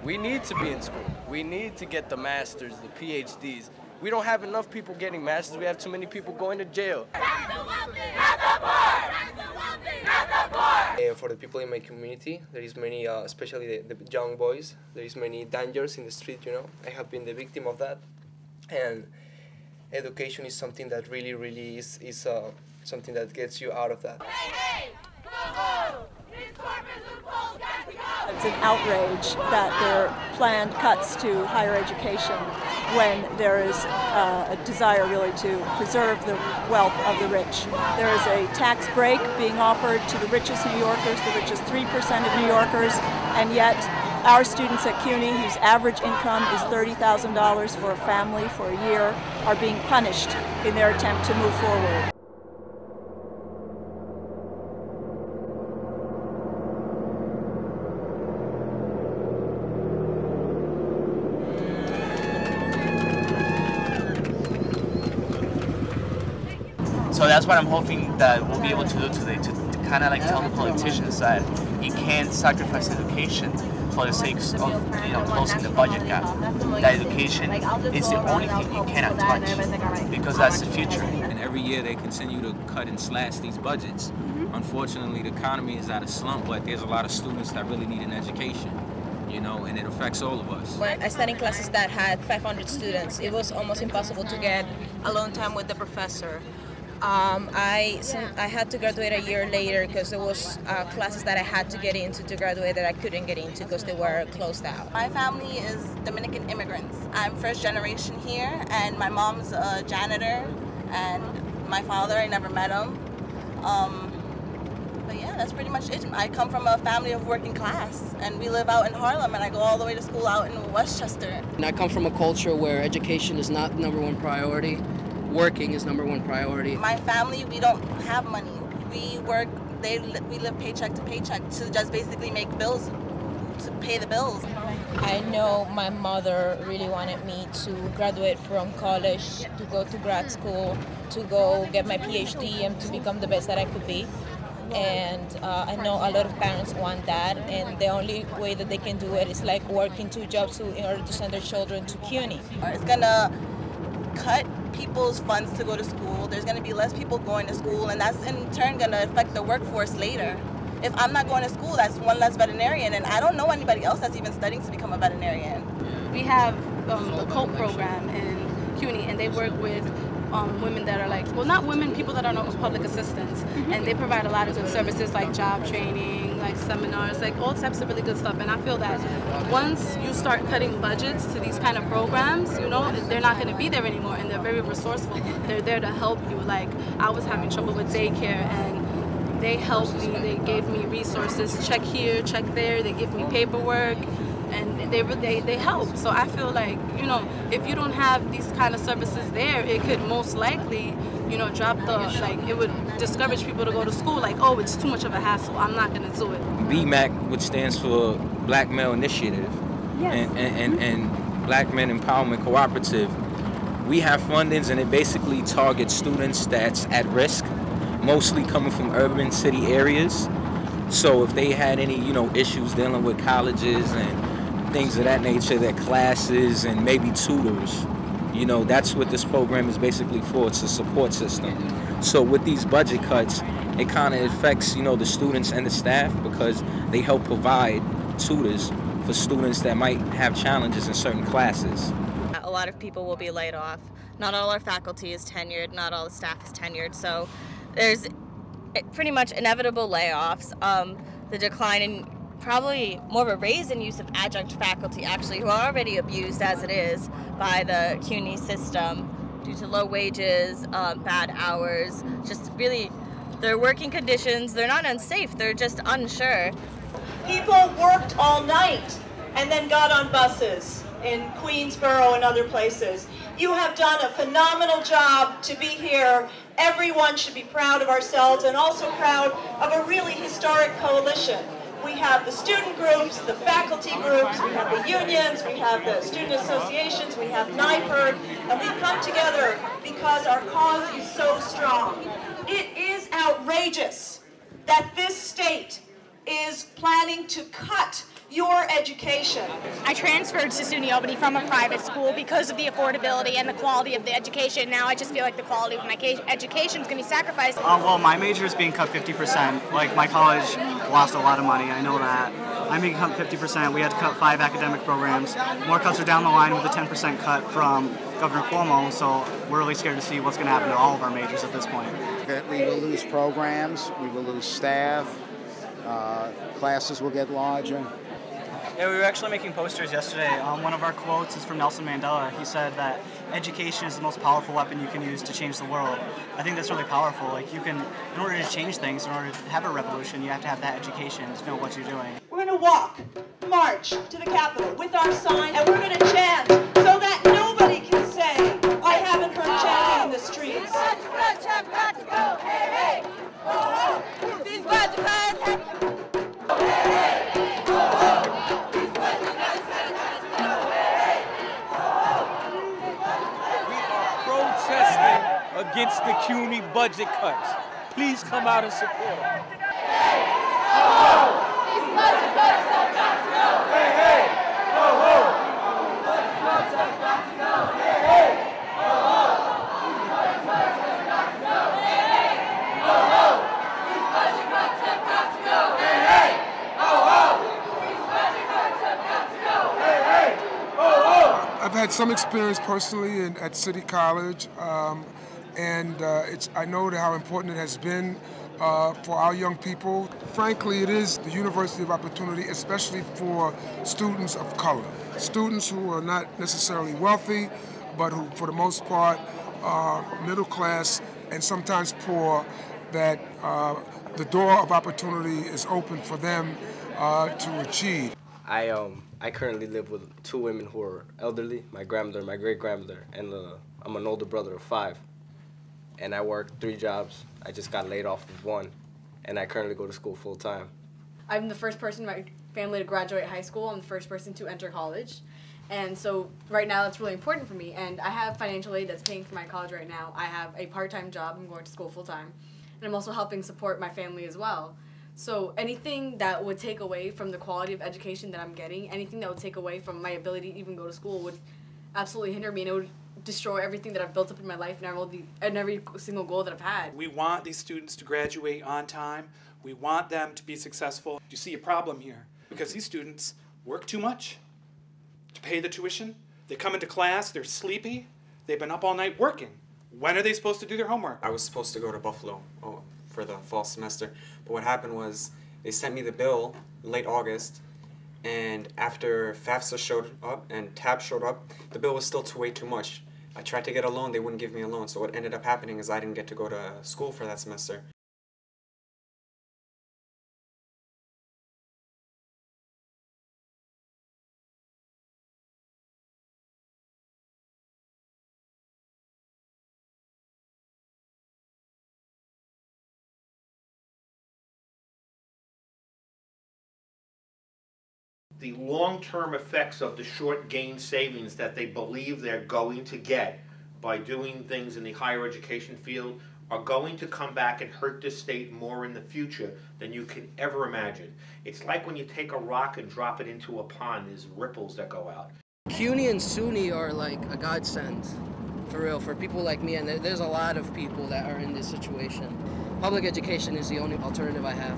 We need to be in school. We need to get the masters, the PhDs. We don't have enough people getting masters. We have too many people going to jail. For the people in my community, there is many, especially the young boys, there is many dangers in the street, you know. I have been the victim of that. And education is something that really is something that gets you out of that. It's an outrage that there are planned cuts to higher education when there is a desire really to preserve the wealth of the rich. There is a tax break being offered to the richest New Yorkers, the richest 3% of New Yorkers, and yet our students at CUNY, whose average income is $30,000 for a family for a year, are being punished in their attempt to move forward. So that's what I'm hoping that we'll be able to do today, to kind of like tell the politicians that you can't sacrifice education for the sake of closing the budget gap. That education is the only thing you cannot touch, because that's the future. And every year they continue to cut and slash these budgets. Unfortunately, the economy is at a slump, but there's a lot of students that really need an education. You know, and it affects all of us. When I studied classes that had 500 students, it was almost impossible to get alone time with the professor. I had to graduate a year later because there was classes that I had to get into to graduate that I couldn't get into because they were closed out. My family is Dominican immigrants. I'm first generation here, and my mom's a janitor, and my father, I never met him. But yeah, that's pretty much it. I come from a family of working class, and we live out in Harlem, and I go all the way to school out in Westchester. And I come from a culture where education is not the #1 priority. Working is #1 priority. My family, we don't have money. We work, we live paycheck to paycheck to just basically make bills, to pay the bills. I know my mother really wanted me to graduate from college, to go to grad school, to go get my PhD and to become the best that I could be. And I know a lot of parents want that, and the only way that they can do it is like working 2 jobs in order to send their children to CUNY. It's gonna cut people's funds to go to school. There's going to be less people going to school, and that's in turn going to affect the workforce later. If I'm not going to school, that's one less veterinarian, and I don't know anybody else that's even studying to become a veterinarian. We have the COPE program in CUNY, and they work with women that are like, well, not women, people that are not public assistants, and they provide a lot of good services like job training, like seminars, like all types of really good stuff. And I feel that once you start cutting budgets to these kind of programs, you know, they're not going to be there anymore, and they're very resourceful. They're there to help you. Like, I was having trouble with daycare, and they helped me. They gave me resources, check here, check there. They give me paperwork, and they help. So I feel like, you know, if you don't have these kind of services there, it could most likely, you know, drop the, like, it would discourage people to go to school, like, oh, it's too much of a hassle, I'm not going to do it. BMAC, which stands for Black Male Initiative, Yes. and Black Men Empowerment Cooperative, we have fundings, and it basically targets students that's at risk, mostly coming from urban city areas. So if they had any, you know, issues dealing with colleges and things of that nature, their classes and maybe tutors, you know, that's what this program is basically for. It's a support system. So with these budget cuts, it kind of affects, you know, the students and the staff, because they help provide tutors for students that might have challenges in certain classes. A lot of people will be laid off. Not all our faculty is tenured, not all the staff is tenured, so there's pretty much inevitable layoffs. The decline in, probably more of a raise in use of adjunct faculty, actually, who are already abused as it is by the CUNY system due to low wages, bad hours, just really their working conditions. They're not unsafe, they're just unsure. People worked all night and then got on buses in Queensboro and other places. You have done a phenomenal job to be here. Everyone should be proud of ourselves, and also proud of a really historic coalition. We have the student groups, the faculty groups, we have the unions, we have the student associations, we have NYPIRG, and we've come together because our cause is so strong. It is outrageous that this state is planning to cut your education. education. I transferred to SUNY Albany from a private school because of the affordability and the quality of the education. Now I just feel like the quality of my education is going to be sacrificed. Well, my major is being cut 50%. Like, my college lost a lot of money, I know that. I'm being cut 50%. We had to cut 5 academic programs. More cuts are down the line with a 10% cut from Governor Cuomo, so we're really scared to see what's going to happen to all of our majors at this point. We will lose programs, we will lose staff, classes will get larger. Yeah, we were actually making posters yesterday. One of our quotes is from Nelson Mandela. He said that education is the most powerful weapon you can use to change the world. I think that's really powerful. Like, you can, in order to change things, in order to have a revolution, you have to have that education to know what you're doing. We're going to walk, march to the Capitol with our sign, and we're going to chant so that nobody can say, I haven't heard chanting in the streets. Against the CUNY budget cuts. Please come out and support them. I've had some experience personally at City College. I know how important it has been for our young people. Frankly, it is the University of Opportunity, especially for students of color. Students who are not necessarily wealthy, but who, for the most part, are middle class and sometimes poor, that the door of opportunity is open for them to achieve. I currently live with 2 women who are elderly, my grandmother, my great-grandmother, and I'm an older brother of 5. And I work 3 jobs. I just got laid off of 1, and I currently go to school full-time. I'm the first person in my family to graduate high school. I'm the first person to enter college. And so right now that's really important for me. And I have financial aid that's paying for my college right now. I have a part-time job. I'm going to school full-time. And I'm also helping support my family as well. So anything that would take away from the quality of education that I'm getting, anything that would take away from my ability to even go to school would absolutely hinder me, and it would destroy everything that I've built up in my life and every single goal that I've had. We want these students to graduate on time. We want them to be successful. You see a problem here because these students work too much to pay the tuition. They come into class, they're sleepy, they've been up all night working. When are they supposed to do their homework? I was supposed to go to Buffalo for the fall semester, but what happened was they sent me the bill in late August, and after FAFSA showed up and TAP showed up, the bill was still way too much. I tried to get a loan, they wouldn't give me a loan, so what ended up happening is I didn't get to go to school for that semester. The long-term effects of the short gain savings that they believe they're going to get by doing things in the higher education field are going to come back and hurt this state more in the future than you can ever imagine. It's like when you take a rock and drop it into a pond, there's ripples that go out. CUNY and SUNY are like a godsend, for real, for people like me, and there's a lot of people that are in this situation. Public education is the only alternative I have.